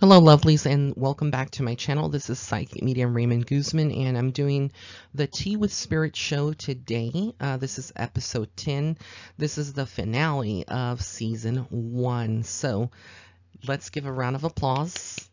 Hello, lovelies, and welcome back to my channel. This is Psychic Medium Raymond Guzman, and I'm doing the Tea with Spirit show today. This is episode 10. This is the finale of season 1. So let's give a round of applause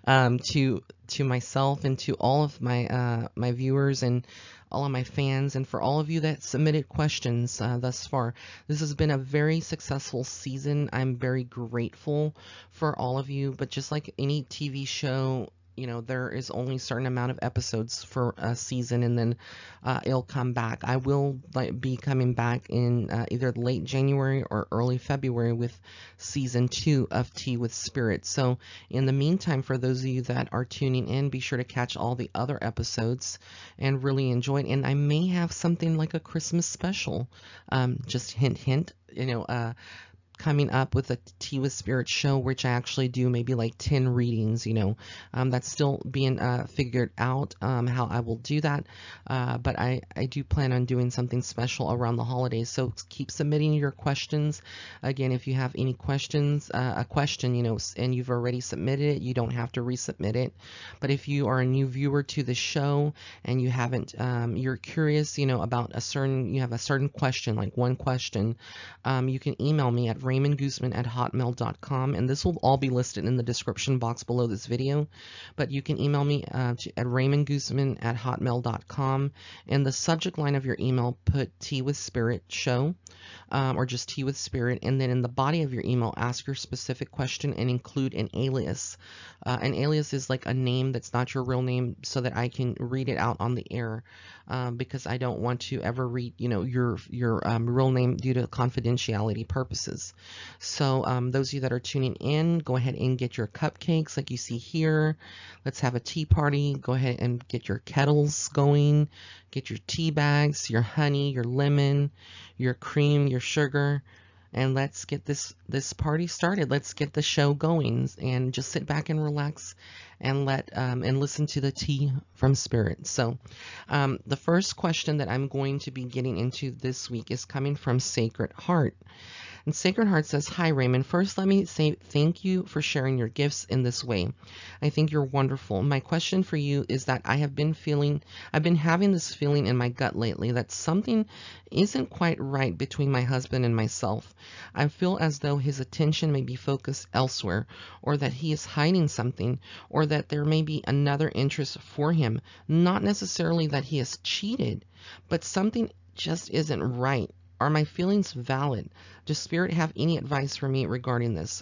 to myself and to all of my my viewers and all of my fans, and for all of you that submitted questions thus far. This has been a very successful season. I'm very grateful for all of you, but just like any TV show, you know, there is only a certain amount of episodes for a season, and then it'll come back. I will be coming back in either late January or early February with season 2 of Tea with Spirit. So in the meantime, for those of you that are tuning in, be sure to catch all the other episodes and really enjoy it. And I may have something like a Christmas special, just hint, hint, coming up with a Tea with Spirit show, which I actually do maybe like 10 readings, that's still being figured out how I will do that. But I do plan on doing something special around the holidays. So keep submitting your questions. Again, if you have any questions, a question, and you've already submitted it, you don't have to resubmit it. But if you are a new viewer to the show and you haven't, you're curious, about you have a certain question, like one question, you can email me at raymondguzman@hotmail.com, and this will all be listed in the description box below this video. But you can email me at raymondguzman@hotmail.com. In the subject line of your email, put Tea with Spirit show, or just Tea with Spirit, and then in the body of your email, ask your specific question and include an alias. An alias is like a name that's not your real name, so that I can read it out on the air, because I don't want to ever read, your real name due to confidentiality purposes. So those of you that are tuning in, go ahead and get your cupcakes like you see here. Let's have a tea party. Go ahead and get your kettles going. Get your tea bags, your honey, your lemon, your cream, your sugar, and let's get this party started. Let's get the show going, and just sit back and relax and listen to the tea from Spirit. So the first question that I'm going to be getting into this week is coming from Sacred Heart. And Sacred Heart says, "Hi Raymond, first let me say thank you for sharing your gifts in this way. I think you're wonderful. My question for you is that I've been having this feeling in my gut lately that something isn't quite right between my husband and myself. I feel as though his attention may be focused elsewhere, or that he is hiding something, or that there may be another interest for him. Not necessarily that he has cheated, but something just isn't right. Are my feelings valid? Does Spirit have any advice for me regarding this?"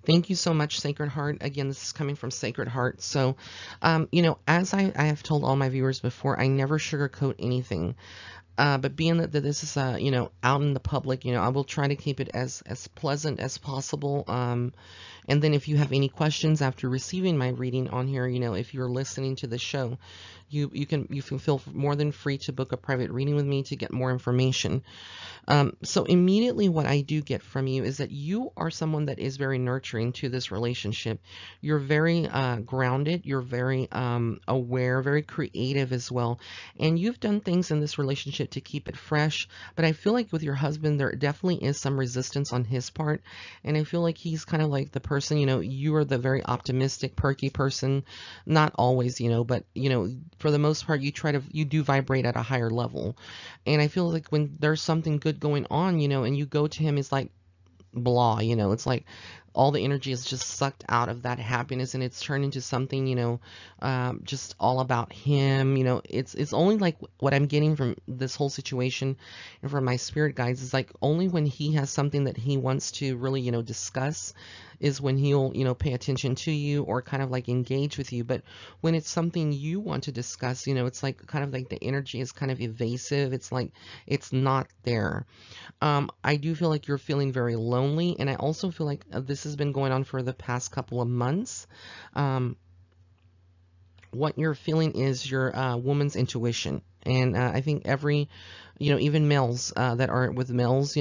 Thank you so much, Sacred Heart. Again, this is coming from Sacred Heart. So, as I have told all my viewers before, I never sugarcoat anything. But being that this is, out in the public, I will try to keep it as pleasant as possible. And then if you have any questions after receiving my reading on here, if you're listening to the show, you can feel more than free to book a private reading with me to get more information. So immediately what I do get from you is that you are someone that is very nurturing to this relationship. You're very grounded. You're very aware, very creative as well. And you've done things in this relationship to keep it fresh. But I feel like with your husband, there definitely is some resistance on his part. And I feel like he's kind of like the person, you are the very optimistic, perky person. Not always, but, for the most part, you do vibrate at a higher level. And I feel like when there's something good going on, and you go to him, it's like blah, it's like all the energy is just sucked out of that happiness, and it's turned into something, just all about him. It's only like what I'm getting from this whole situation and from my spirit guides is like only when he has something that he wants to really, discuss is when he'll, pay attention to you or kind of like engage with you. But when it's something you want to discuss, it's like kind of like the energy is kind of evasive. It's like it's not there. I do feel like you're feeling very lonely, and I also feel like this has been going on for the past couple of months. What you're feeling is your woman's intuition. And I think every even males that are with males,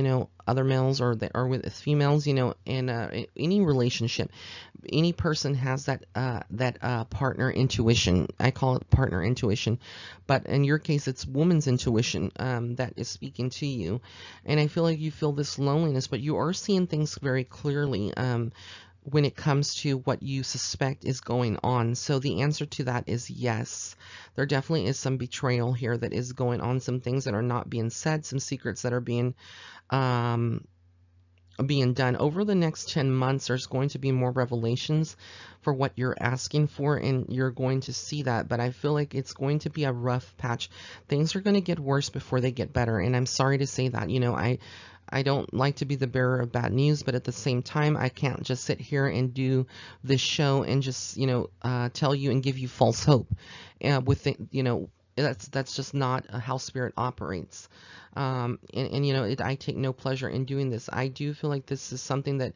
other males, or that are with females, in any relationship, any person has that partner intuition. I call it partner intuition, but in your case, it's woman's intuition that is speaking to you. And I feel like you feel this loneliness, but you are seeing things very clearly. When it comes to what you suspect is going on. So the answer to that is yes. There definitely is some betrayal here that is going on, some things that are not being said, some secrets that are um, being done. Over the next 10 months, there's going to be more revelations for what you're asking for, and you're going to see that. But I feel like it's going to be a rough patch. Things are going to get worse before they get better. And I'm sorry to say that. I don't like to be the bearer of bad news, but at the same time, I can't just sit here and do this show and just, tell you and give you false hope. That's just not how spirit operates. I take no pleasure in doing this. I do feel like this is something that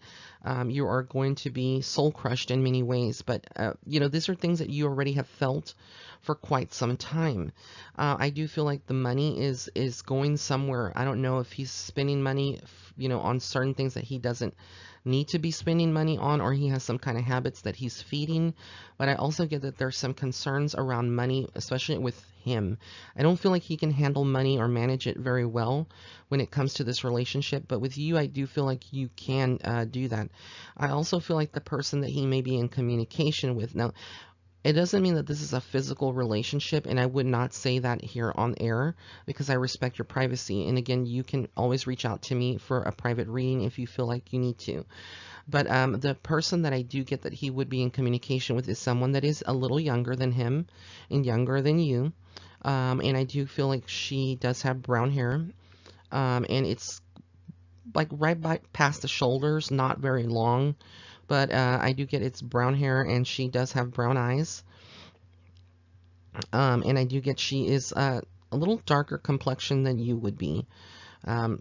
you are going to be soul crushed in many ways, but these are things that you already have felt for quite some time. I do feel like the money is going somewhere. I don't know if he's spending money, on certain things that he doesn't need to be spending money on, or he has some kind of habits that he's feeding. But I also get that there's some concerns around money, especially with him. I don't feel like he can handle money or manage it very well when it comes to this relationship, but with you, I do feel like you can do that. I also feel like the person that he may be in communication with now, it doesn't mean that this is a physical relationship, and I would not say that here on air because I respect your privacy. And again, you can always reach out to me for a private reading if you feel like you need to. But the person that I do get that he would be in communication with is someone that is a little younger than him and younger than you. And I do feel like she does have brown hair, and it's like right by past the shoulders, not very long. But I do get it's brown hair, and she does have brown eyes. And I do get she is a little darker complexion than you would be.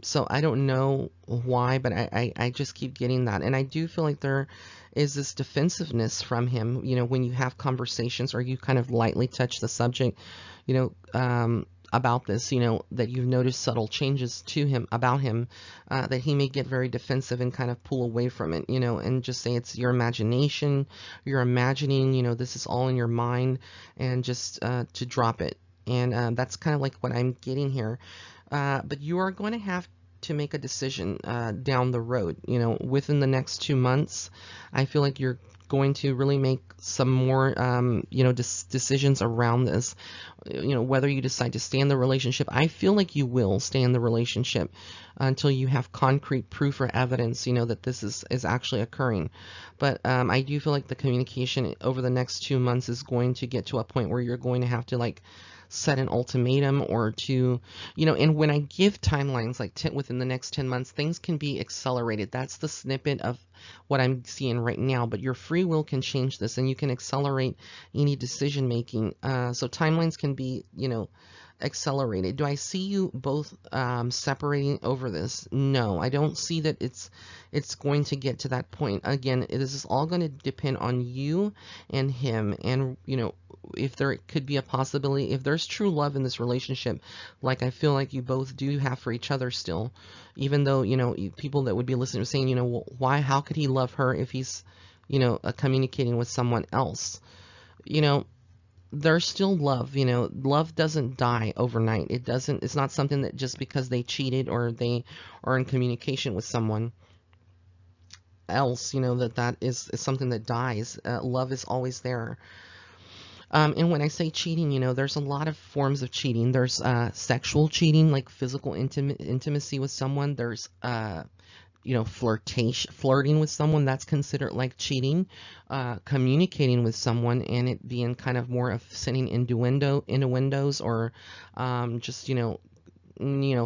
So I don't know why, but I just keep getting that. And I do feel like there is this defensiveness from him, when you have conversations or you kind of lightly touch the subject, about this, that you've noticed subtle changes to him, about him, that he may get very defensive and kind of pull away from it, and just say it's your imagination, you're imagining, this is all in your mind, and just to drop it. And that's kind of like what I'm getting here. But you are going to have to make a decision down the road, within the next 2 months. I feel like you're going to really make some more, decisions around this, whether you decide to stay in the relationship. I feel like you will stay in the relationship until you have concrete proof or evidence, that this is actually occurring. But I do feel like the communication over the next 2 months is going to get to a point where you're going to have to set an ultimatum, or to, and when I give timelines like within the next 10 months, things can be accelerated. That's the snippet of what I'm seeing right now, but your free will can change this, and you can accelerate any decision making. So timelines can be, accelerated. Do I see you both separating over this? No, I don't see that it's going to get to that point. Again, this is all going to depend on you and him, and if there could be a possibility, if there's true love in this relationship, like I feel like you both do have for each other still, even though, people that would be listening are saying, well, why, how could he love her if he's, communicating with someone else? There's still love. Love doesn't die overnight. It's not something that just because they cheated or they are in communication with someone else, that is something that dies. Love is always there. And when I say cheating, there's a lot of forms of cheating. There's sexual cheating, like physical intimacy with someone. There's flirting with someone, that's considered like cheating. Communicating with someone and it being kind of more of sending innuendos, or just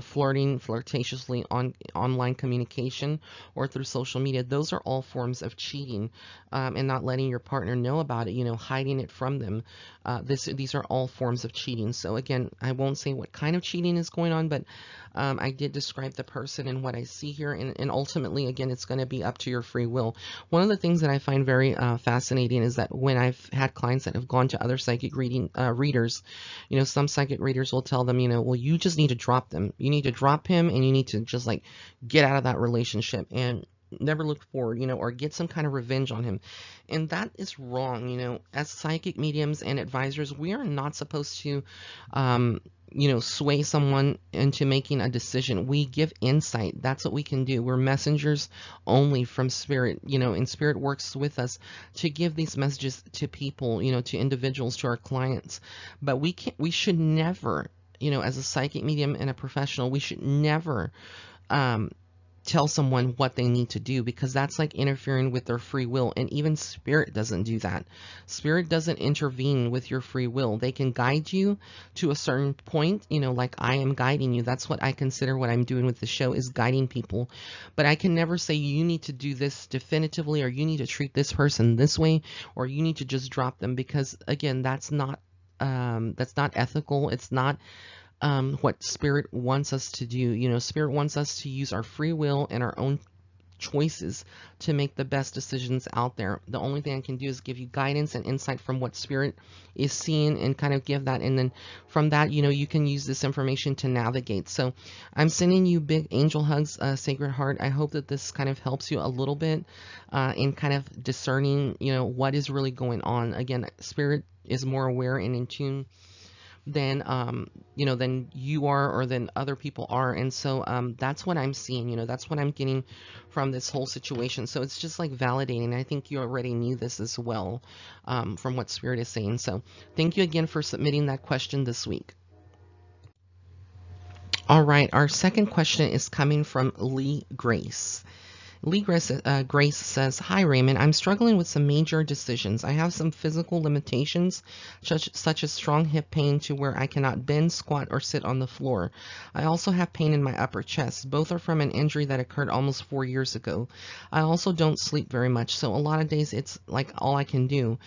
flirting flirtatiously on online communication or through social media. Those are all forms of cheating, and not letting your partner know about it, hiding it from them. These are all forms of cheating. So again, I won't say what kind of cheating is going on, but I did describe the person and what I see here, and ultimately, again, it's going to be up to your free will. One of the things that I find very fascinating is that when I've had clients that have gone to other psychic readers, some psychic readers will tell them, well, you just need to drop drop them. You need to drop him, and you need to just like get out of that relationship and never look forward, or get some kind of revenge on him. And that is wrong. As psychic mediums and advisors, we are not supposed to, um, sway someone into making a decision. We give insight. That's what we can do. We're messengers only from spirit, and spirit works with us to give these messages to people, to individuals, to our clients. But we should never, as a psychic medium and a professional, we should never, um, tell someone what they need to do, because that's like interfering with their free will. And even spirit doesn't do that. Spirit doesn't intervene with your free will. They can guide you to a certain point, like I am guiding you. That's what I consider what I'm doing with the show, is guiding people. But I can never say you need to do this definitively, or you need to treat this person this way, or you need to just drop them, because again, that's not ethical. It's not what spirit wants us to do. Spirit wants us to use our free will and our own choices to make the best decisions out there. The only thing I can do is give you guidance and insight from what spirit is seeing, and kind of give that. And then from that, you can use this information to navigate. So I'm sending you big angel hugs, Sacred Heart. I hope that this kind of helps you a little bit in kind of discerning, what is really going on. Again, spirit is more aware and in tune than than you are, or than other people are. And so that's what I'm seeing. That's what I'm getting from this whole situation. So it's just like validating. I think you already knew this as well, from what spirit is saying. So thank you again for submitting that question this week. All right, our second question is coming from Lee Grace. Grace says, "Hi Raymond, I'm struggling with some major decisions. I have some physical limitations, such as strong hip pain to where I cannot bend, squat, or sit on the floor. I also have pain in my upper chest. Both are from an injury that occurred almost 4 years ago. I also don't sleep very much, so a lot of days it's like all I can do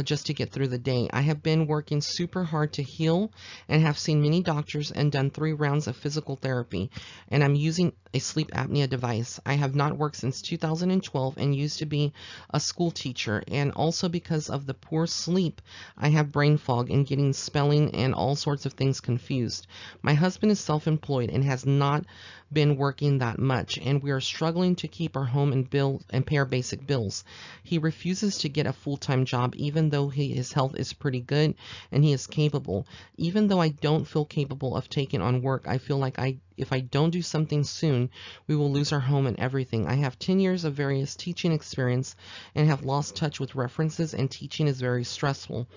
just to get through the day. I have been working super hard to heal and have seen many doctors and done 3 rounds of physical therapy, and I'm using a sleep apnea device. I have not worked since 2012 and used to be a school teacher, and also because of the poor sleep, I have brain fog and getting spelling and all sorts of things confused. My husband is self-employed and has not been working that much, and we are struggling to keep our home and pay our basic bills. He refuses to get a full-time job even though his health is pretty good and he is capable. Even though I don't feel capable of taking on work, I feel like if I don't do something soon, we will lose our home and everything. I have 10 years of various teaching experience and have lost touch with references, and teaching is very stressful,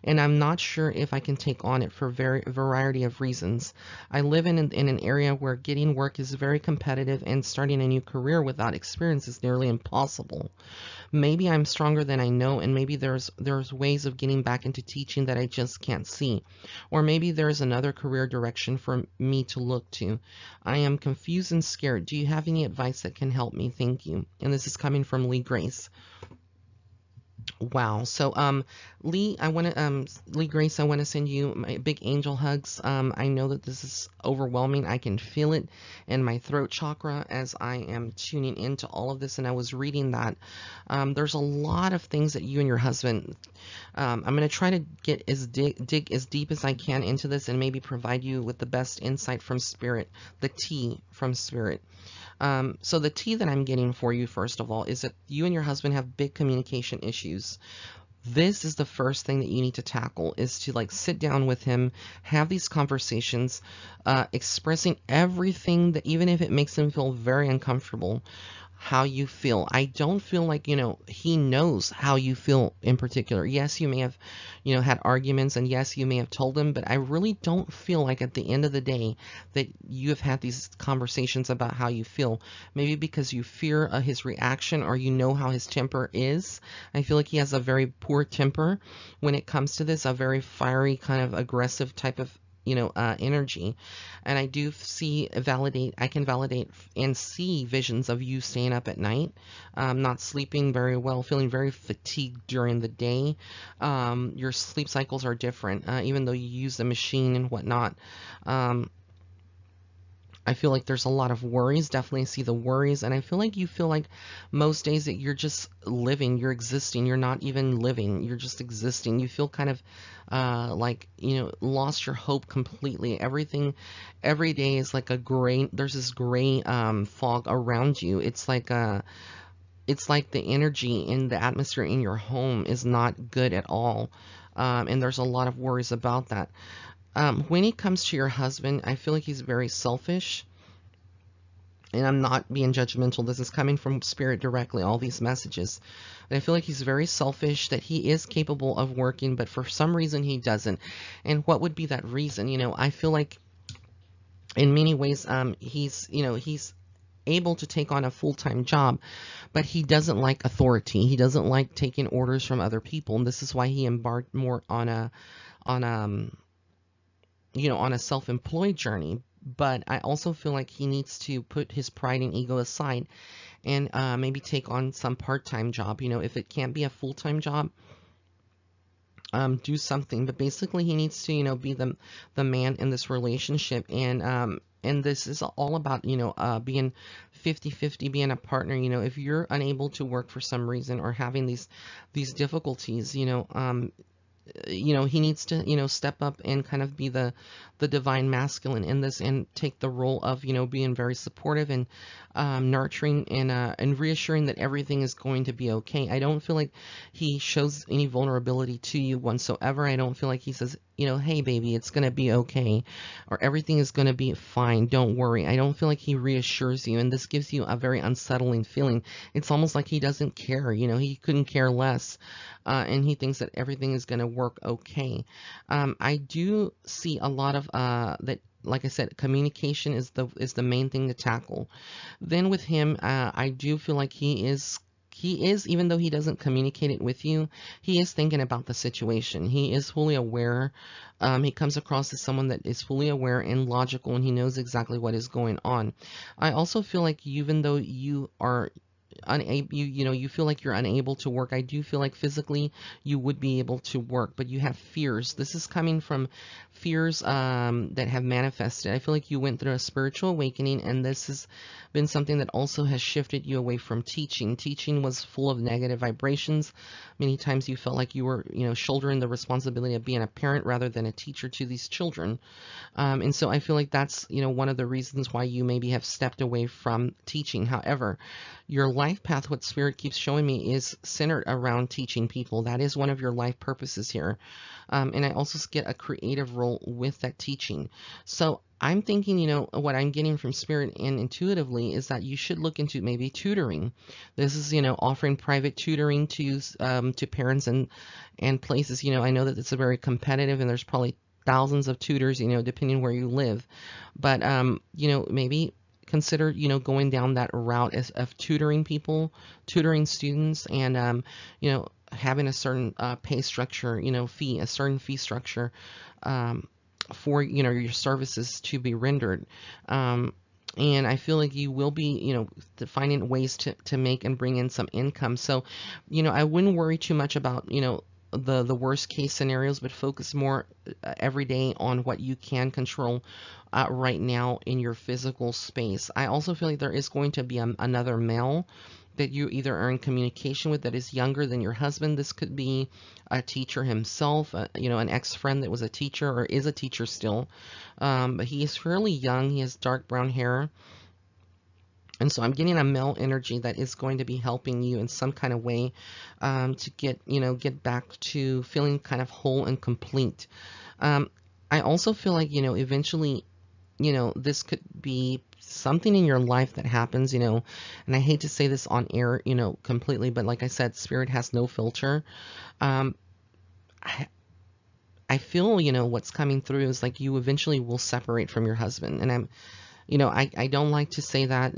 and I'm not sure if I can take on it for a variety of reasons. I live in an area where getting work is very competitive, and starting a new career without experience is nearly impossible. Maybe I'm stronger than I know, and maybe there's ways of getting back into teaching that I just can't see. Or maybe there's another career direction for me to look to. I am confused and scared. Do you have any advice that can help me? Thank you." And this is coming from Lee Grace. Wow. So, Lee Grace, I want to send you my big angel hugs. I know that this is overwhelming. I can feel it in my throat chakra as I am tuning into all of this. And I was reading that there's a lot of things that you and your husband. I'm going to try to get dig as deep as I can into this, and maybe provide you with the best insight from spirit, the tea from spirit. So the tea that I'm getting for you, first of all, is that you and your husband have big communication issues. This is the first thing that you need to tackle, is to like sit down with him, have these conversations, expressing everything, that even if it makes him feel very uncomfortable, how you feel. I don't feel like, he knows how you feel in particular. Yes, you may have, had arguments, and yes, you may have told him, but I really don't feel like at the end of the day that you have had these conversations about how you feel. Maybe because you fear his reaction, or how his temper is. I feel like he has a very poor temper when it comes to this, a very fiery, kind of aggressive type of energy. And I do I can validate and see visions of you staying up at night, not sleeping very well, feeling very fatigued during the day. Your sleep cycles are different, even though you use the machine and whatnot. I feel like there's a lot of worries. Definitely see the worries. And I feel like you feel like most days that you're just living, you're existing, you're not even living, you're just existing. You feel kind of like, lost your hope completely. Everything, every day is like a gray, there's this gray fog around you. It's like the energy in the atmosphere in your home is not good at all. And there's a lot of worries about that. When it comes to your husband, I feel like he's very selfish. And I'm not being judgmental. This is coming from spirit directly, all these messages. And I feel like he's very selfish, that he is capable of working, but for some reason he doesn't. And what would be that reason? I feel like in many ways, he's able to take on a full-time job, but he doesn't like authority. He doesn't like taking orders from other people. And this is why he embarked more on on on a self-employed journey. But I also feel like he needs to put his pride and ego aside and maybe take on some part-time job. If it can't be a full-time job, do something. But basically, he needs to, be the man in this relationship. And this is all about, being 50-50, being a partner. If you're unable to work for some reason or having these difficulties, he needs to, step up and kind of be the divine masculine in this and take the role of, being very supportive and nurturing and reassuring that everything is going to be okay. I don't feel like he shows any vulnerability to you whatsoever. I don't feel like he says, hey, baby, it's going to be okay, or everything is going to be fine. Don't worry. I don't feel like he reassures you, and this gives you a very unsettling feeling. It's almost like he doesn't care. He couldn't care less, and he thinks that everything is going to work okay. I do see a lot of that. Like I said, communication is the main thing to tackle. Then with him, I do feel like he is, even though he doesn't communicate it with you, he is thinking about the situation. He is fully aware. He comes across as someone that is fully aware and logical, and he knows exactly what is going on. I also feel like even though you are unable, you feel like you're unable to work, I do feel like physically you would be able to work, but you have fears. This is coming from fears that have manifested. I feel like you went through a spiritual awakening, and this has been something that also has shifted you away from teaching. Teaching was full of negative vibrations. Many times you felt like you were, shouldering the responsibility of being a parent rather than a teacher to these children. And so I feel like that's, one of the reasons why you maybe have stepped away from teaching. However, your life path, what Spirit keeps showing me, is centered around teaching people. That is one of your life purposes here. And I also get a creative role with that teaching. So I'm thinking, what I'm getting from Spirit and intuitively is that you should look into maybe tutoring. This is, offering private tutoring to parents and places. I know that it's a very competitive, and there's probably thousands of tutors, depending where you live. But, maybe consider, going down that route of tutoring people, tutoring students, and, having a certain pay structure, a certain fee structure for, your services to be rendered. And I feel like you will be, finding ways to make and bring in some income. So, I wouldn't worry too much about, the worst case scenarios, but focus more every day on what you can control right now in your physical space. I also feel like there is going to be another male that you either are in communication with that is younger than your husband. This could be a teacher himself, an ex-friend that was a teacher or is a teacher still. But he is fairly young. He has dark brown hair. And so I'm getting a male energy that is going to be helping you in some kind of way to get back to feeling kind of whole and complete. I also feel like, eventually, this could be something in your life that happens, and I hate to say this on air, completely, but like I said, Spirit has no filter. I feel, what's coming through is like you eventually will separate from your husband. And I don't like to say that,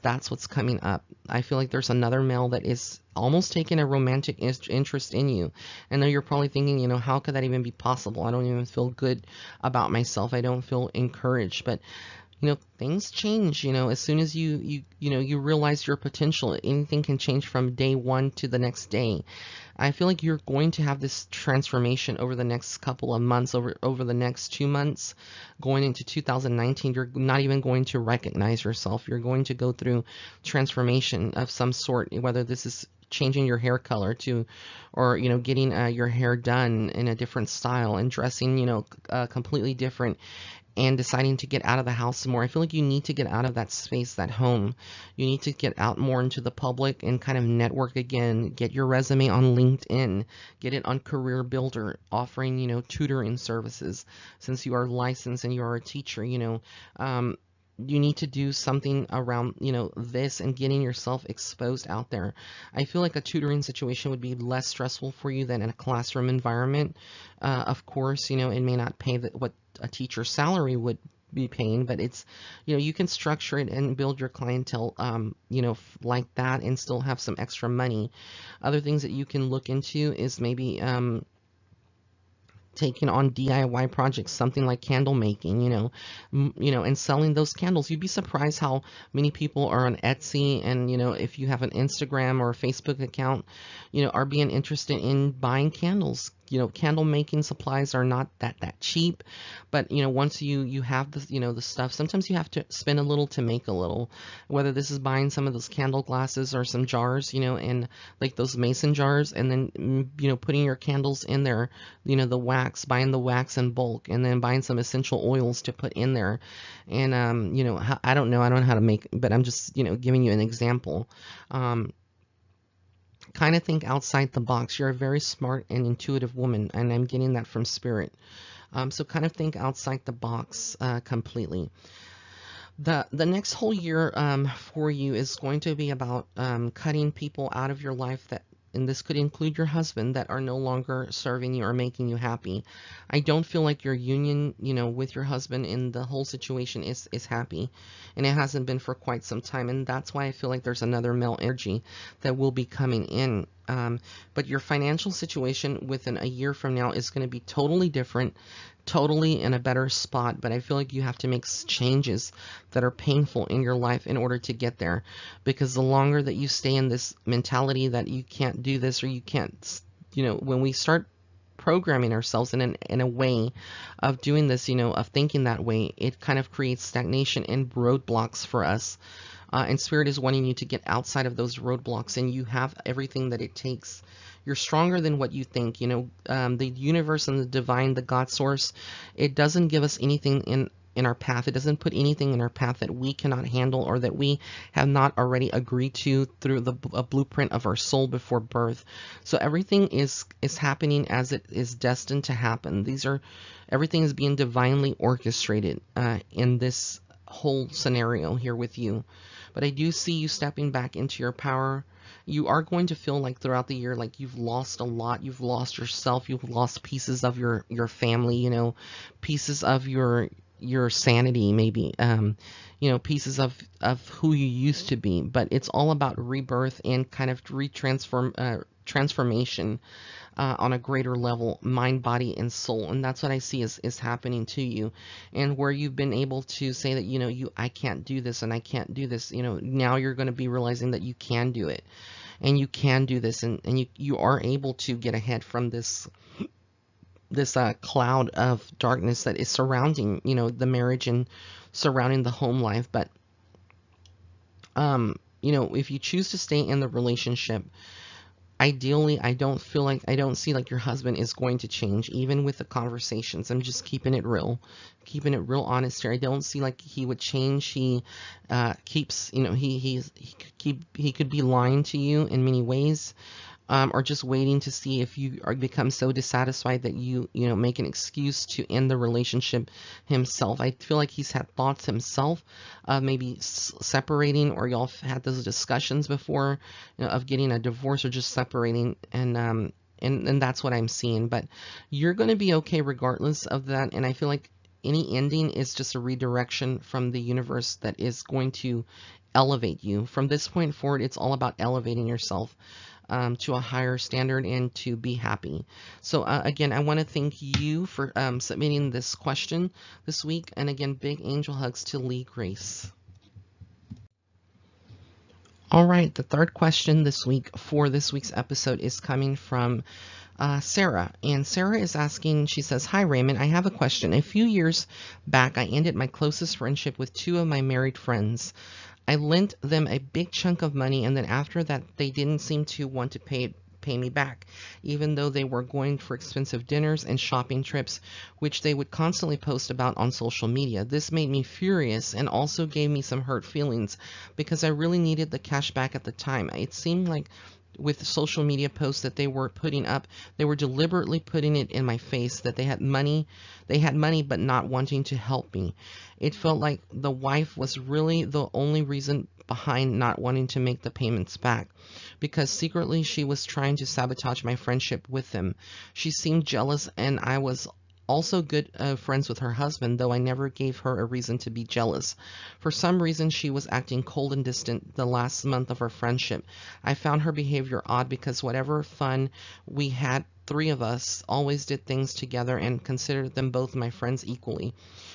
that's what's coming up. I feel like there's another male that is almost taking a romantic interest in you. I know you're probably thinking, how could that even be possible? I don't even feel good about myself. I don't feel encouraged. But, Things change, as soon as you realize your potential, anything can change from day one to the next day. I feel like you're going to have this transformation over the next couple of months, over the next 2 months, going into 2019. You're not even going to recognize yourself. You're going to go through transformation of some sort, whether this is changing your hair color to, or getting your hair done in a different style and dressing completely different, and deciding to get out of the house more. I feel like you need to get out of that space, that home. You need to get out more into the public and kind of network again. Get your resume on LinkedIn. Get it on Career Builder, offering, tutoring services. Since you are licensed and you are a teacher, you need to do something around, this, and getting yourself exposed out there. I feel like a tutoring situation would be less stressful for you than in a classroom environment. Of course, it may not pay what a teacher's salary would be paying, but it's, you can structure it and build your clientele, like that, and still have some extra money. Other things that you can look into is maybe, taking on DIY projects, something like candle making, and selling those candles. You'd be surprised how many people are on Etsy, and if you have an Instagram or a Facebook account, are being interested in buying candles. Candle making supplies are not that cheap, but once you have the stuff, sometimes you have to spend a little to make a little. Whether this is buying some of those candle glasses or some jars, and like those mason jars, and then putting your candles in there, the wax, buying the wax in bulk, and then buying some essential oils to put in there. And I don't know how to make, but I'm just giving you an example. Kind of think outside the box. You're a very smart and intuitive woman, and I'm getting that from spirit. So kind of think outside the box completely. The next whole year for you is going to be about cutting people out of your life that, and this could include your husband, that are no longer serving you or making you happy. I don't feel like your union, with your husband in the whole situation is happy, and it hasn't been for quite some time, and that's why I feel like there's another male energy that will be coming in. But your financial situation within a year from now is going to be totally different, totally in a better spot. But I feel like you have to make changes that are painful in your life in order to get there, because the longer that you stay in this mentality that you can't do this, or you can't, when we start programming ourselves in a way of doing this, of thinking that way, it kind of creates stagnation and roadblocks for us. And Spirit is wanting you to get outside of those roadblocks, and you have everything that it takes. You're stronger than what you think. The universe and the divine, the God source, it doesn't give us anything in our path. It doesn't put anything in our path that we cannot handle, or that we have not already agreed to through a blueprint of our soul before birth. So everything is happening as it is destined to happen. Everything is being divinely orchestrated in this whole scenario here with you. But I do see you stepping back into your power. You are going to feel like throughout the year, like you've lost a lot. You've lost yourself. You've lost pieces of your family, pieces of your sanity, maybe, pieces of who you used to be. But it's all about rebirth and kind of transformation on a greater level, mind, body, and soul. And that's what I see is happening to you. And where you've been able to say that, I can't do this and I can't do this, now you're going to be realizing that you can do it, and you can do this, and you are able to get ahead from this cloud of darkness that is surrounding, the marriage and surrounding the home life. But, if you choose to stay in the relationship, ideally, I don't see like your husband is going to change, even with the conversations. I'm just keeping it real honest here. I don't see like he would change. He keeps, he could be lying to you in many ways. Or just waiting to see if you become so dissatisfied that you make an excuse to end the relationship himself. I feel like he's had thoughts himself of maybe separating, or y'all had those discussions before, of getting a divorce or just separating, and that's what I'm seeing. But you're going to be okay regardless of that, and I feel like any ending is just a redirection from the universe that is going to elevate you. From this point forward, it's all about elevating yourself. to a higher standard and to be happy. So again, I want to thank you for submitting this question this week. And again, big angel hugs to Lee Grace. All right, the third question this week for this week's episode is coming from Sarah. And Sarah is asking, she says, "Hi, Raymond. I have a question. A few years back, I ended my closest friendship with two of my married friends. I lent them a big chunk of money, and then after that, they didn't seem to want to pay me back, even though they were going for expensive dinners and shopping trips, which they would constantly post about on social media. This made me furious and also gave me some hurt feelings because I really needed the cash back at the time. It seemed like with social media posts that they were putting up, they were deliberately putting it in my face that they had money but not wanting to help me. It felt like the wife was really the only reason behind not wanting to make the payments back, because secretly she was trying to sabotage my friendship with them. She seemed jealous, and I was also good friends with her husband, though I never gave her a reason to be jealous. For some reason, she was acting cold and distant the last month of our friendship. I found her behavior odd because whatever fun we had, three of us always did things together and considered them both my friends equally.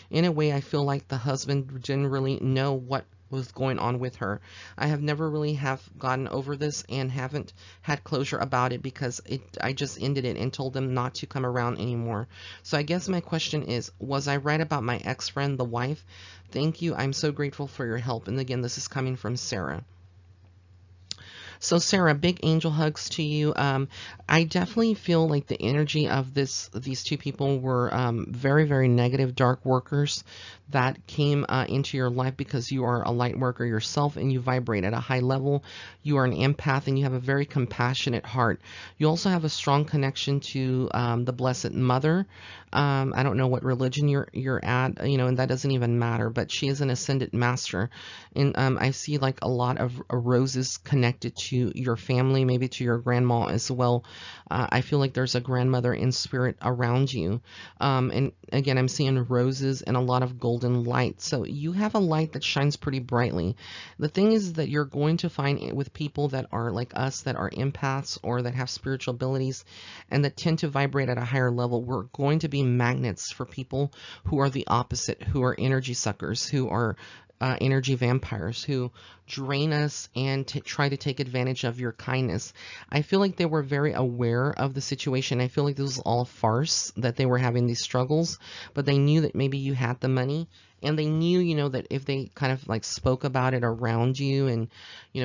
In a way, I feel like the husband didn't really know what was going on with her. I have never really have gotten over this and haven't had closure about it because I just ended it and told them not to come around anymore. So I guess my question is, was I right about my ex-friend, the wife? Thank you. I'm so grateful for your help." And again, this is coming from Sarah. So Sarah, big angel hugs to you. I definitely feel like the energy of these two people were very, very negative, dark workers that came into your life because you are a light worker yourself and you vibrate at a high level. You are an empath and you have a very compassionate heart. You also have a strong connection to the Blessed Mother. I don't know what religion you're at, and that doesn't even matter, but she is an ascended master. And I see like a lot of roses connected to your family, maybe to your grandma as well. I feel like there's a grandmother in spirit around you. And again, I'm seeing roses and a lot of golden light. So you have a light that shines pretty brightly. The thing is that you're going to find with people that are like us, that are empaths or that have spiritual abilities and that tend to vibrate at a higher level, we're going to be magnets for people who are the opposite, who are energy suckers, who are energy vampires, who drain us and try to take advantage of your kindness. I feel like they were very aware of the situation. I feel like this was all a farce, that they were having these struggles, but they knew that maybe you had the money, and they knew, that if they kind of like spoke about it around you and,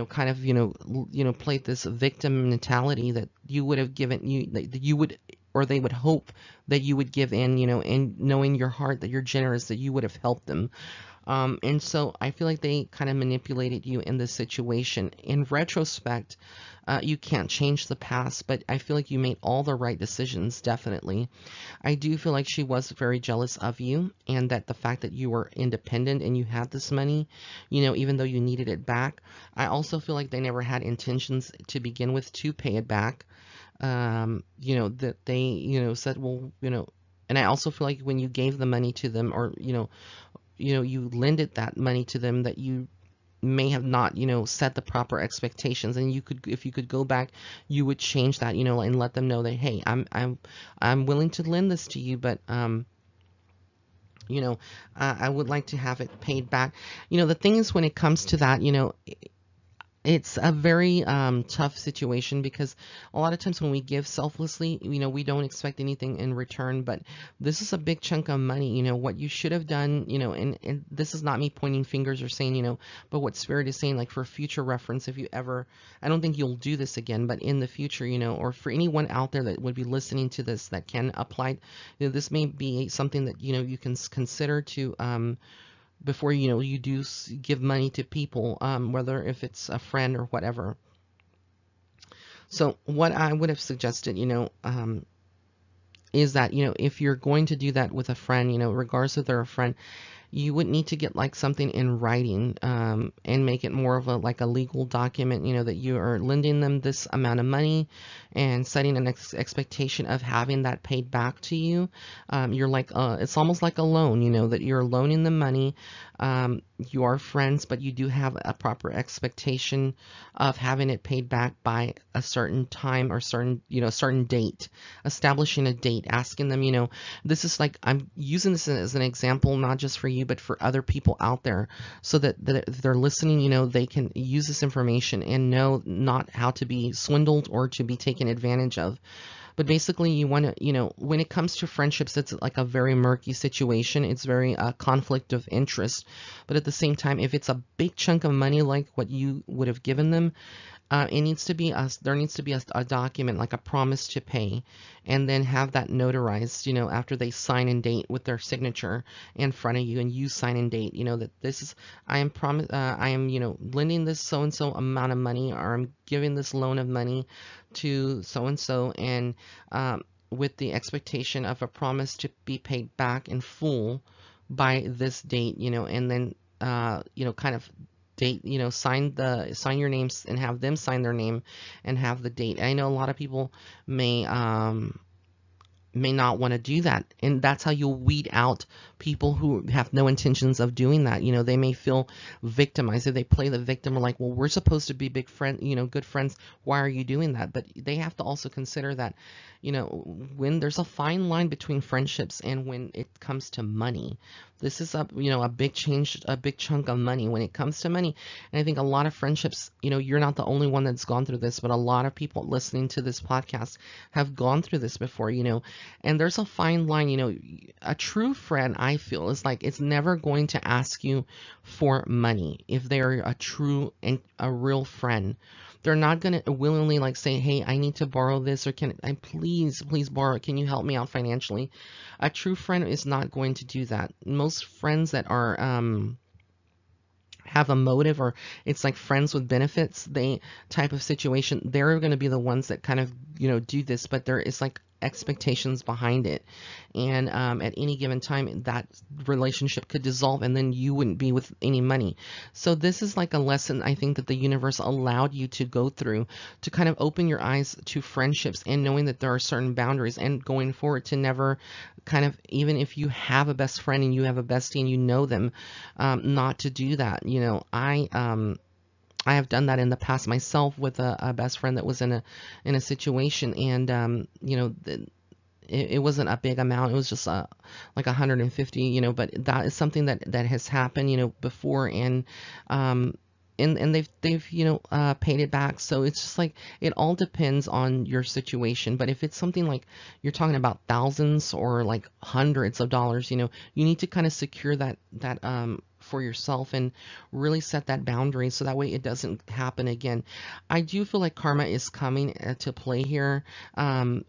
kind of, played this victim mentality, that you would have given that you would, or they would hope that you would give in, and knowing your heart that you're generous, that you would have helped them. And so I feel like they kind of manipulated you in this situation. In retrospect, you can't change the past, but I feel like you made all the right decisions, definitely. I do feel like she was very jealous of you, and that the fact that you were independent and you had this money, even though you needed it back. I also feel like they never had intentions to begin with to pay it back. That they, said, well, and I also feel like when you gave the money to them, or, you lended that money to them, that you may have not, set the proper expectations, and you could, if you could go back, you would change that, and let them know that, hey, I'm willing to lend this to you, but I would like to have it paid back. The thing is, when it comes to that, it's a very tough situation, because a lot of times when we give selflessly, we don't expect anything in return. But this is a big chunk of money. What you should have done, and this is not me pointing fingers or saying, but what Spirit is saying, like for future reference, if you ever, I don't think you'll do this again, but in the future, or for anyone out there that would be listening to this that can apply, this may be something that, you can consider to, before you do give money to people, whether if it's a friend or whatever. So what I would have suggested, is that, if you're going to do that with a friend, regardless if they're a friend, you would need to get like something in writing, and make it more of like a legal document, that you are lending them this amount of money and setting an expectation of having that paid back to you. You're like, it's almost like a loan, that you're loaning them money, you are friends, but you do have a proper expectation of having it paid back by a certain time or certain, certain date, establishing a date, asking them, this is like, I'm using this as an example, not just for you, but for other people out there, so that if they're listening, they can use this information and know not how to be swindled or to be taken advantage of. But basically, you want to, when it comes to friendships, it's like a very murky situation. It's very conflict of interest. But at the same time, if it's a big chunk of money like what you would have given them, it needs to be there needs to be a document, like a promise to pay, and then have that notarized, after they sign and date with their signature in front of you, and you sign and date, that this is, I am, lending this so and so amount of money, or I'm giving this loan of money to so and so, and with the expectation of a promise to be paid back in full by this date, and then kind of date, sign your names and have them sign their name and have the date. I know a lot of people may not want to do that, and that's how you'll weed out people who have no intentions of doing that. They may feel victimized if they play the victim, or like, well, we're supposed to be big friend, good friends, why are you doing that? But they have to also consider that, when there's a fine line between friendships and when it comes to money. This is a big change, a big chunk of money when it comes to money. And I think a lot of friendships, you're not the only one that's gone through this, but a lot of people listening to this podcast have gone through this before, and there's a fine line. A true friend, I feel, is like, it's never going to ask you for money. If they're a true and a real friend, they're not going to willingly like say, hey, I need to borrow this, or can I please borrow it, can you help me out financially? A true friend is not going to do that. Most friends that are have a motive, or it's like friends with benefits, they type of situation, they're going to be the ones that kind of do this, but there is like expectations behind it, and at any given time that relationship could dissolve, and then you wouldn't be with any money. So this is like a lesson, I think, that the universe allowed you to go through, to kind of open your eyes to friendships, and knowing that there are certain boundaries, and going forward to never kind of, even if you have a best friend and you have a bestie and you know them, not to do that. I have done that in the past myself with a best friend that was in a situation, and it wasn't a big amount. It was just like 150, but that is something that has happened, before, and they've paid it back. So it's just like, it all depends on your situation. But if it's something like you're talking about thousands or like hundreds of dollars, you need to kind of secure that for yourself, and really set that boundary, so that way it doesn't happen again. I do feel like karma is coming to play here,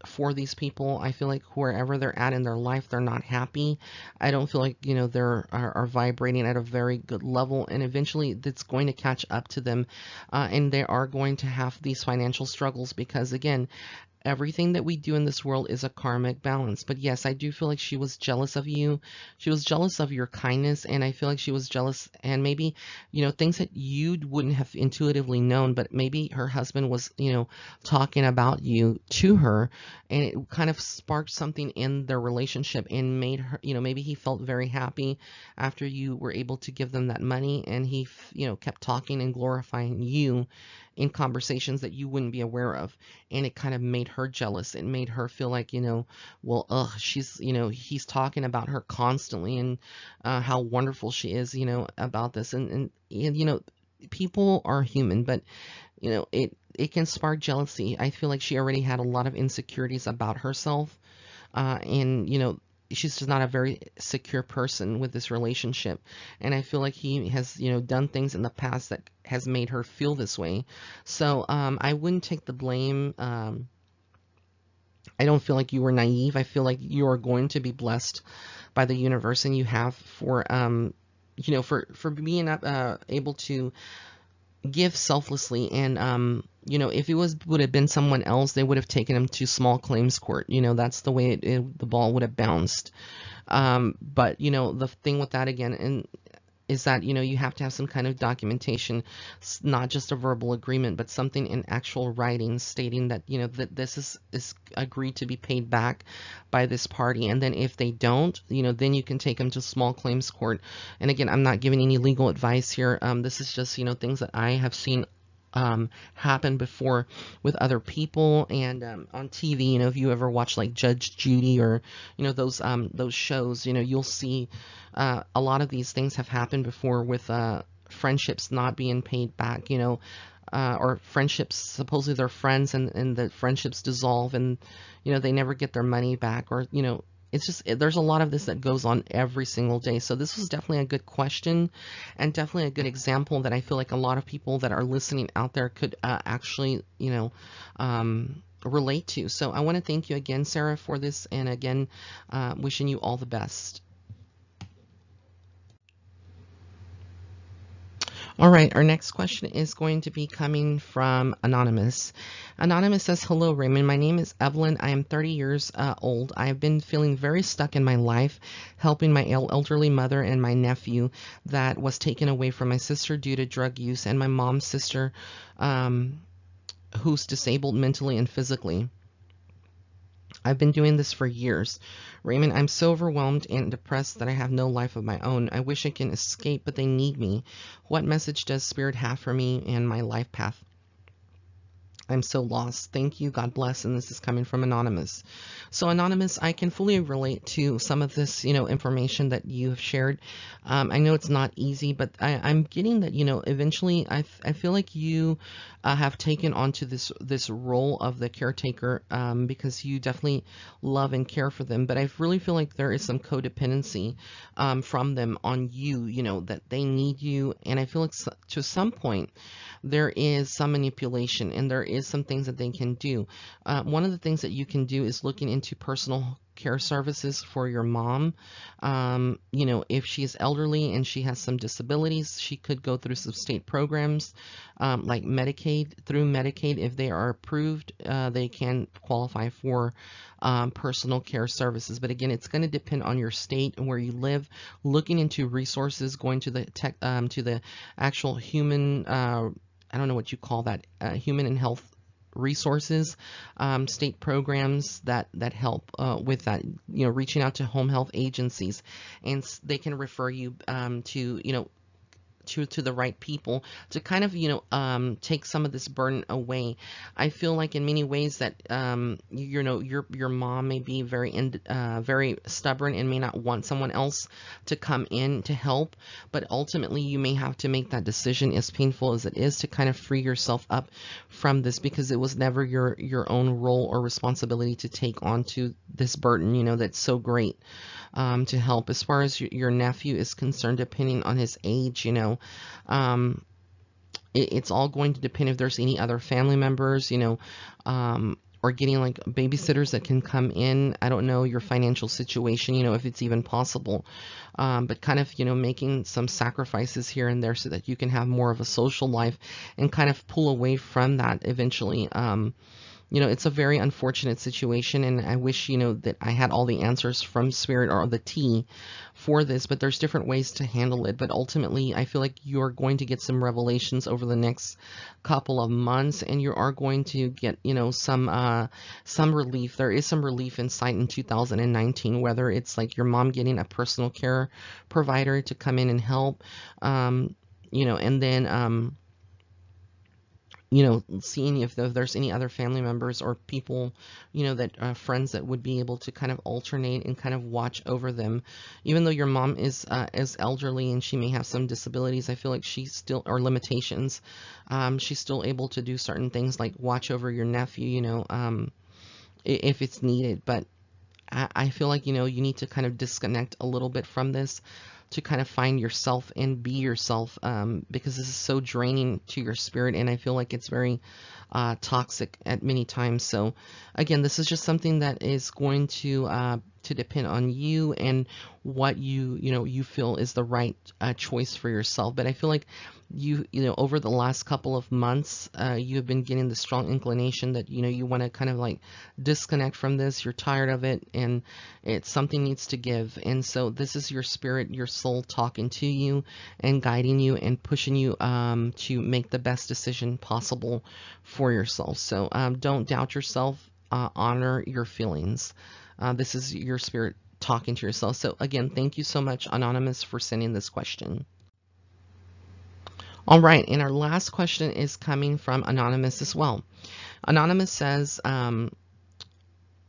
for these people. I feel like wherever they're at in their life, they're not happy. I don't feel like they are vibrating at a very good level, and eventually that's going to catch up to them, and they are going to have these financial struggles, because again, everything that we do in this world is a karmic balance. But yes, I do feel like she was jealous of you. She was jealous of your kindness, and I feel like she was jealous, and maybe, things that you wouldn't have intuitively known, but maybe her husband was, talking about you to her, and it kind of sparked something in their relationship, and made her, maybe he felt very happy after you were able to give them that money, and he, kept talking and glorifying you in conversations that you wouldn't be aware of, and it kind of made her jealous. It made her feel like, well, she's, he's talking about her constantly, and how wonderful she is, about this, and people are human, but it can spark jealousy. I feel like she already had a lot of insecurities about herself, and she's just not a very secure person with this relationship, and I feel like he has done things in the past that has made her feel this way. So I wouldn't take the blame. I don't feel like you were naive. I feel like you are going to be blessed by the universe, and you have for for being able to give selflessly, and if it would have been someone else, they would have taken him to small claims court. That's the way the ball would have bounced. But the thing with that, again, and is that, you have to have some kind of documentation, not just a verbal agreement, but something in actual writing stating that, that this is agreed to be paid back by this party. And then if they don't, then you can take them to small claims court. And again, I'm not giving any legal advice here. This is just, things that I have seen happen before with other people, and on TV. If you ever watch like Judge Judy, or those shows, you'll see a lot of these things have happened before with friendships not being paid back, or friendships, supposedly they're friends, and the friendships dissolve, and they never get their money back, or it's just, there's a lot of this that goes on every single day. So this was definitely a good question, and definitely a good example that I feel like a lot of people that are listening out there could actually, relate to. So I want to thank you again, Sarah, for this, and again, wishing you all the best. All right, our next question is going to be coming from Anonymous. Anonymous says, hello, Raymond. My name is Evelyn. I am 30 years old. I have been feeling very stuck in my life, helping my elderly mother and my nephew that was taken away from my sister due to drug use, and my mom's sister, who's disabled mentally and physically. I've been doing this for years. Raymond, I'm so overwhelmed and depressed that I have no life of my own. I wish I can escape, but they need me. What message does Spirit have for me and my life path? I'm so lost. Thank you. God bless. And this is coming from Anonymous. So Anonymous, I can fully relate to some of this, information that you have shared. I know it's not easy, but I'm getting that, eventually I feel like you have taken onto this role of the caretaker, because you definitely love and care for them. But I really feel like there is some codependency from them on you, that they need you. And I feel like to some point there is some manipulation, and there is some things that they can do. One of the things that you can do is looking into personal care services for your mom. If she is elderly and she has some disabilities, she could go through some state programs, like Medicaid. Through Medicaid, if they are approved, they can qualify for personal care services. But again, it's going to depend on your state and where you live. Looking into resources, going to the to the actual human, I don't know what you call that, human and health resources, state programs that help with that, reaching out to home health agencies, and they can refer you to, to the right people to kind of, take some of this burden away. I feel like in many ways that, your mom may be very stubborn and may not want someone else to come in to help, but ultimately you may have to make that decision, as painful as it is, to kind of free yourself up from this, because it was never your own role or responsibility to take onto this burden, that's so great, to help. As far as your nephew is concerned, depending on his age, it's all going to depend if there's any other family members, or getting like babysitters that can come in. I don't know your financial situation, if it's even possible, but kind of, making some sacrifices here and there so that you can have more of a social life and kind of pull away from that eventually. It's a very unfortunate situation, and I wish, that I had all the answers from Spirit or the T for this, but there's different ways to handle it. But ultimately, I feel like you're going to get some revelations over the next couple of months, and you are going to get, some relief. There is some relief in sight in 2019, whether it's like your mom getting a personal care provider to come in and help, and then, seeing if there's any other family members or people, that friends that would be able to kind of alternate and kind of watch over them. Even though your mom is as elderly and she may have some disabilities, I feel like she's still, or limitations, she's still able to do certain things like watch over your nephew, if it's needed. But I feel like, you need to kind of disconnect a little bit from this to kind of find yourself and be yourself, because this is so draining to your spirit, and I feel like it's very toxic at many times. So again, this is just something that is going to depend on you and what you feel is the right choice for yourself. But I feel like over the last couple of months, you have been getting the strong inclination that you want to kind of like disconnect from this. You're tired of it, and something needs to give. And so this is your spirit, your soul talking to you and guiding you and pushing you to make the best decision possible for yourself. So don't doubt yourself. Honor your feelings. This is your spirit talking to yourself. So again, thank you so much, Anonymous, for sending this question. All right, and our last question is coming from Anonymous as well. Anonymous says,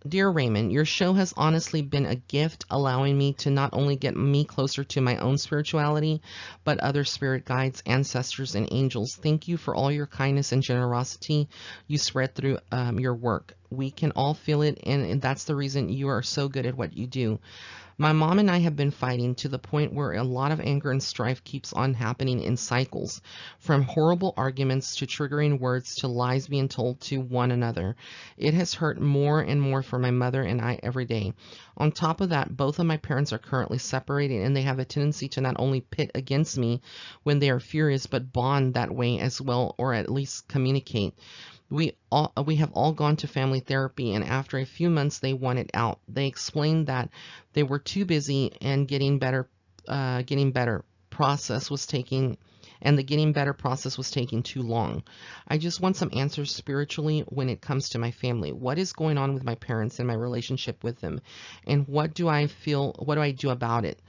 Dear Raymond, your show has honestly been a gift, allowing me to not only get me closer to my own spirituality, but other spirit guides, ancestors, and angels. Thank you for all your kindness and generosity you spread through your work. We can all feel it, and that's the reason you are so good at what you do. My mom and I have been fighting to the point where a lot of anger and strife keeps on happening in cycles, from horrible arguments to triggering words to lies being told to one another. It has hurt more and more for my mother and I every day. On top of that, both of my parents are currently separated, and they have a tendency to not only pit against me when they are furious, but bond that way as well, or at least communicate. We have all gone to family therapy, and after a few months they wanted out. They explained that they were too busy and getting better process was taking and the getting better process was taking too long. I just want some answers spiritually when it comes to my family. What is going on with my parents and my relationship with them? And what do I feel? What do I do about it?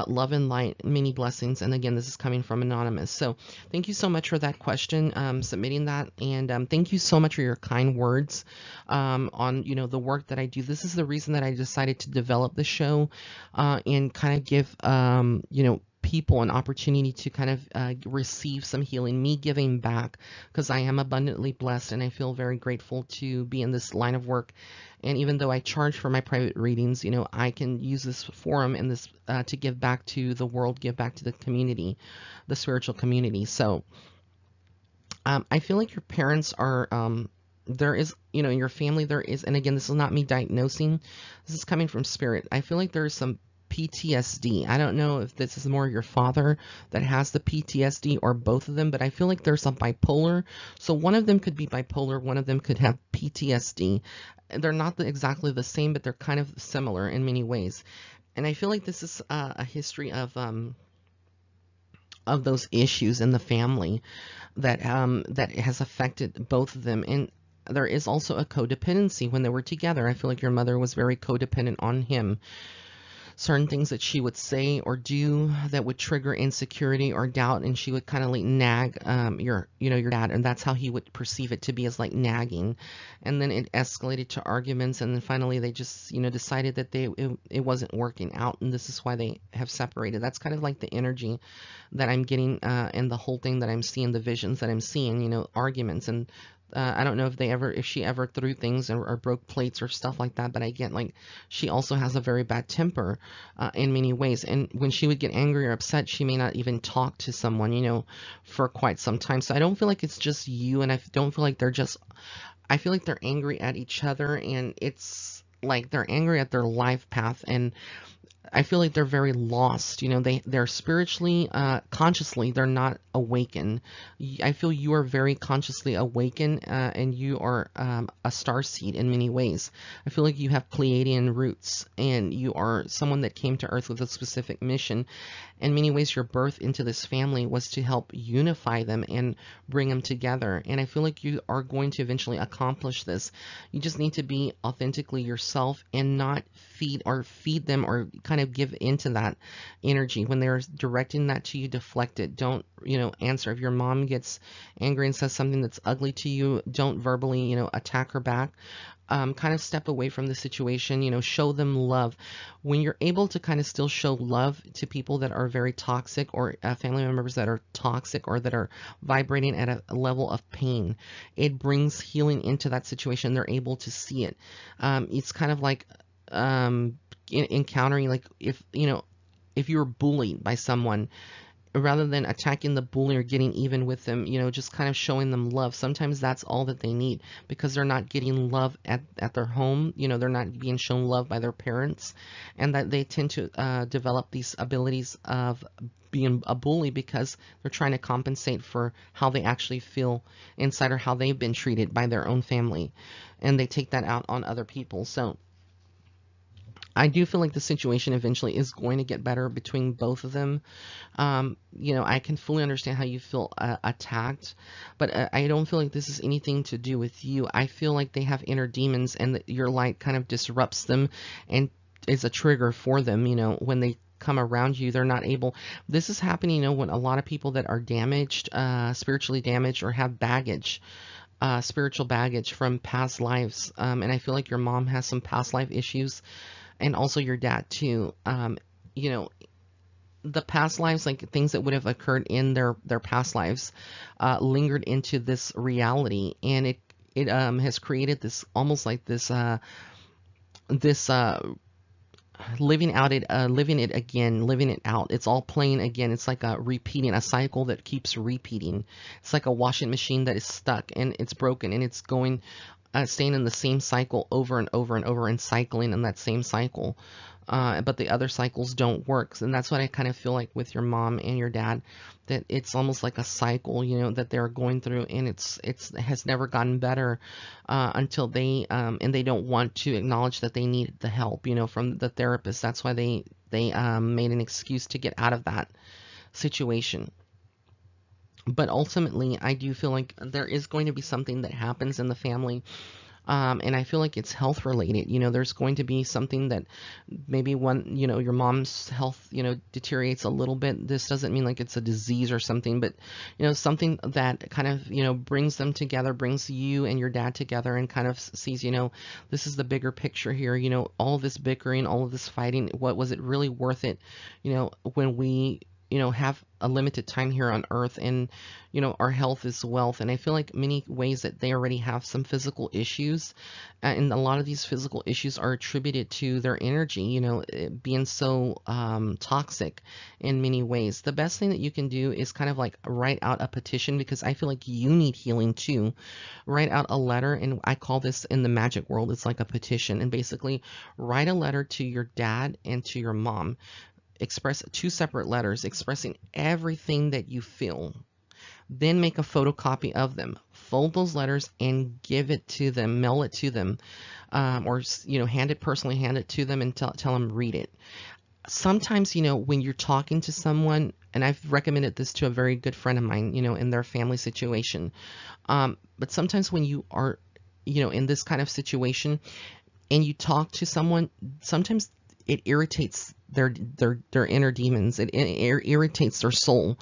Love and light, many blessings. And again, this is coming from Anonymous. So thank you so much for that question, submitting that. And thank you so much for your kind words on, the work that I do. This is the reason that I decided to develop the show and kind of give, people an opportunity to kind of receive some healing, me giving back, because I am abundantly blessed and I feel very grateful to be in this line of work. And even though I charge for my private readings, I can use this forum and this to give back to the world, give back to the community, the spiritual community. So I feel like your parents are there is, your family, there is, and again, this is not me diagnosing, this is coming from spirit. I feel like there's some PTSD. I don't know if this is more your father that has the PTSD or both of them, but I feel like there's a bipolar. So one of them could be bipolar, one of them could have PTSD. They're not exactly the same, but they're kind of similar in many ways. And I feel like this is a history of those issues in the family that that has affected both of them. And there is also a codependency when they were together. I feel like your mother was very codependent on him. Certain things that she would say or do that would trigger insecurity or doubt, and she would kind of like nag your dad, and that's how he would perceive it to be, as like nagging. And then it escalated to arguments, and then finally they just decided that it wasn't working out, and this is why they have separated. That's kind of like the energy that I'm getting, and the whole thing that I'm seeing, the visions that I'm seeing, arguments. And I don't know if she ever threw things or broke plates or stuff like that, but I get like she also has a very bad temper in many ways. And when she would get angry or upset, she may not even talk to someone, for quite some time. So I don't feel like it's just you, and I don't feel like I feel like they're angry at each other, and it's like they're angry at their life path, and I feel like they're very lost. They're spiritually, consciously, they're not awakened. I feel you are very consciously awakened, and you are a star seed in many ways. I feel like you have Pleiadian roots, and you are someone that came to Earth with a specific mission. In many ways, your birth into this family was to help unify them and bring them together. And I feel like you are going to eventually accomplish this. You just need to be authentically yourself and not feed them or kind of give into that energy. When they're directing that to you, deflect it. Don't answer. If your mom gets angry and says something that's ugly to you, don't verbally attack her back. Kind of step away from the situation, show them love. When you're able to kind of still show love to people that are very toxic, or family members that are toxic or that are vibrating at a level of pain, it brings healing into that situation. They're able to see it. It's kind of like encountering, like if you were bullied by someone, rather than attacking the bully or getting even with them, just kind of showing them love. Sometimes that's all that they need, because they're not getting love at their home. They're not being shown love by their parents, and that they tend to develop these abilities of being a bully because they're trying to compensate for how they actually feel inside, or how they've been treated by their own family, and they take that out on other people. So I do feel like the situation eventually is going to get better between both of them. I can fully understand how you feel attacked, but I don't feel like this is anything to do with you. I feel like they have inner demons, and that your light kind of disrupts them and is a trigger for them. When they come around you, they're not able. This is happening, when a lot of people that are damaged, spiritually damaged, or have baggage. Spiritual baggage from past lives. And I feel like your mom has some past life issues, and also your dad too. You know, the past lives, like things that would have occurred in their past lives, lingered into this reality, and it has created this almost like this living it again, living it out. It's all playing again. It's like a repeating, a cycle that keeps repeating. It's like a washing machine that is stuck and it's broken, and it's going, staying in the same cycle over and over and over, and cycling in that same cycle. But the other cycles don't work. And that's what I kind of feel like with your mom and your dad, that it's almost like a cycle, that they're going through, and it has never gotten better, until and they don't want to acknowledge that they need the help, from the therapist. That's why they made an excuse to get out of that situation. But ultimately, I do feel like there is going to be something that happens in the family, and I feel like it's health related. There's going to be something that maybe when, your mom's health, deteriorates a little bit. This doesn't mean like it's a disease or something, but, something that kind of, brings them together, brings you and your dad together, and kind of sees, this is the bigger picture here. All this bickering, all of this fighting, what was it really worth it, when we, have a limited time here on earth, and, our health is wealth. And I feel like many ways that they already have some physical issues, and a lot of these physical issues are attributed to their energy, it being so toxic in many ways. The best thing that you can do is kind of like write out a petition, because I feel like you need healing too. Write out a letter, and I call this in the magic world, it's like a petition. And basically write a letter to your dad and to your mom. Express two separate letters expressing everything that you feel. Then make a photocopy of them. Fold those letters and give it to them, mail it to them, or hand it to them, and tell them read it. Sometimes, when you're talking to someone, and I've recommended this to a very good friend of mine, in their family situation, but sometimes when you are, in this kind of situation, and you talk to someone, sometimes it irritates their inner demons. It irritates their soul,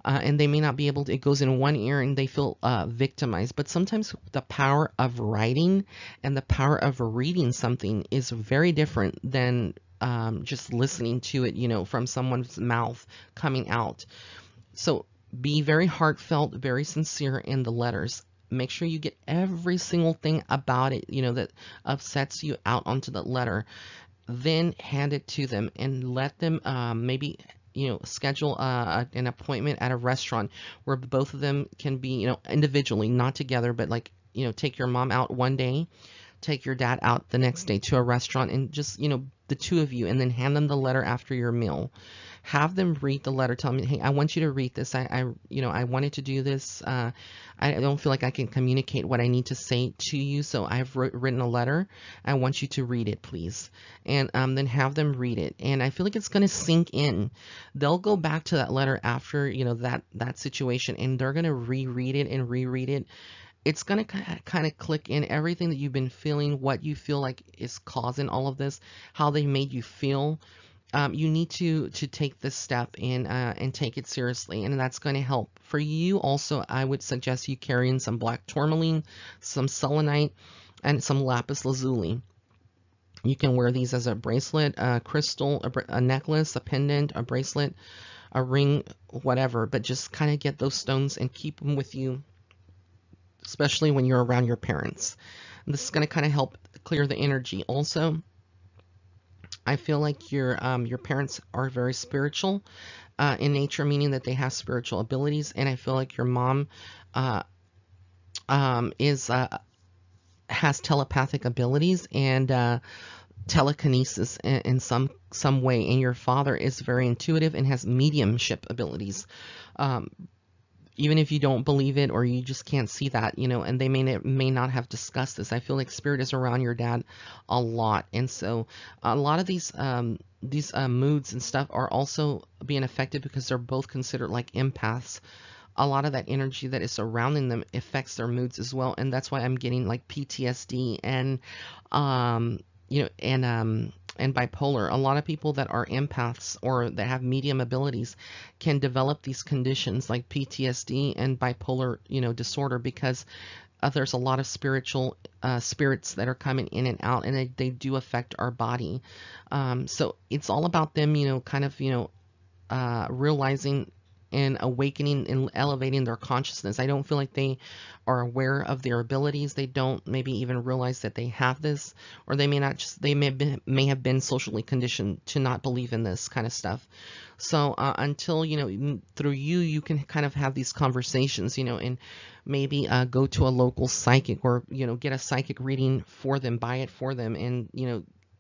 and they may not be able to. It goes in one ear, and they feel victimized. But sometimes the power of writing and the power of reading something is very different than just listening to it, from someone's mouth coming out. So be very heartfelt, very sincere in the letters. Make sure you get every single thing about it, that upsets you out onto the letter. Then hand it to them, and let them maybe, schedule an appointment at a restaurant where both of them can be, individually, not together, but like, take your mom out one day, take your dad out the next day to a restaurant, and just, the two of you, and then hand them the letter after your meal. Have them read the letter. Tell me, hey, I want you to read this. I wanted to do this. I don't feel like I can communicate what I need to say to you, so I've written a letter. I want you to read it, please. And then have them read it. And I feel like it's going to sink in. They'll go back to that letter after, that situation, and they're going to reread it and reread it. It's going to kind of click in everything that you've been feeling, what you feel like is causing all of this, how they made you feel. You need to take this step and take it seriously, and that's going to help. For you also, I would suggest you carrying some black tourmaline, some selenite, and some lapis lazuli. You can wear these as a bracelet, a crystal, a necklace, a pendant, a bracelet, a ring, whatever, but just kind of get those stones and keep them with you, especially when you're around your parents. And this is going to kind of help clear the energy. Also, I feel like your parents are very spiritual in nature, meaning that they have spiritual abilities, and I feel like your mom is has telepathic abilities and telekinesis in some way, and your father is very intuitive and has mediumship abilities. even if you don't believe it or you just can't see that, and they may not have discussed this. I feel like spirit is around your dad a lot, and so a lot of these moods and stuff are also being affected because they're both considered like empaths. A lot of that energy that is surrounding them affects their moods as well, and that's why I'm getting like PTSD and um and bipolar. A lot of people that are empaths or that have medium abilities can develop these conditions like PTSD and bipolar, disorder, because there's a lot of spirits that are coming in and out, and they do affect our body. So it's all about them, kind of, realizing and awakening and elevating their consciousness. I don't feel like they are aware of their abilities. They don't maybe even realize that they have this, or they may not just, may have been socially conditioned to not believe in this kind of stuff. So until, through you can kind of have these conversations, and maybe go to a local psychic, or, get a psychic reading for them, buy it for them, and,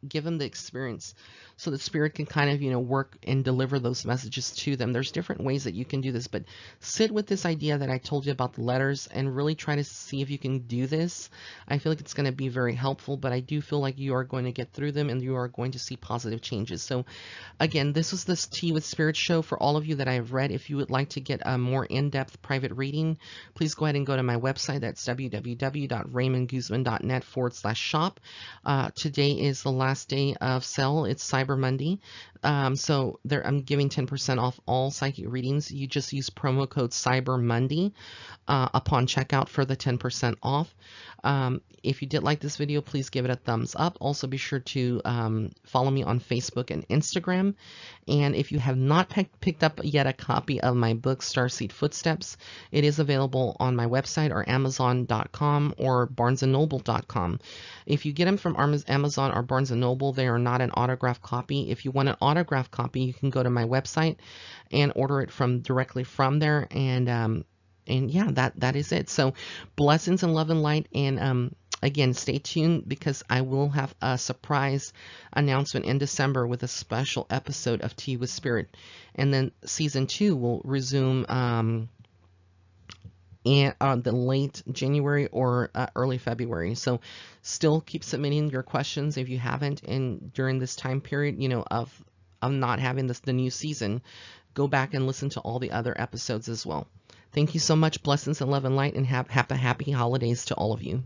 give them the experience so that spirit can kind of, work and deliver those messages to them. There's different ways that you can do this, but sit with this idea that I told you about the letters and really try to see if you can do this. I feel like it's going to be very helpful, but I do feel like you are going to get through them and you are going to see positive changes. So again, this was this Tea with Spirit show for all of you that I have read. If you would like to get a more in-depth private reading, please go ahead and go to my website. That's www.raymondguzman.net/shop. Today is the last day of sale. It's Cyber Monday. So there, I'm giving 10% off all psychic readings. You just use promo code Cyber Monday upon checkout for the 10% off. If you did like this video, please give it a thumbs up. Also be sure to follow me on Facebook and Instagram. And if you have not picked up yet a copy of my book, Starseed Footsteps, it is available on my website, or Amazon.com or BarnesandNoble.com. If you get them from Amazon or Barnes & Noble, they are not an autographed copy. If you want an autographed copy, you can go to my website and order it directly from there. And yeah, that is it. So blessings and love and light. And again, stay tuned, because I will have a surprise announcement in December with a special episode of Tea with Spirit. And then season 2 will resume in the late January or early February. So still keep submitting your questions if you haven't. And during this time period, of not having the new season, go back and listen to all the other episodes as well. Thank you so much. Blessings and love and light, and have happy holidays to all of you.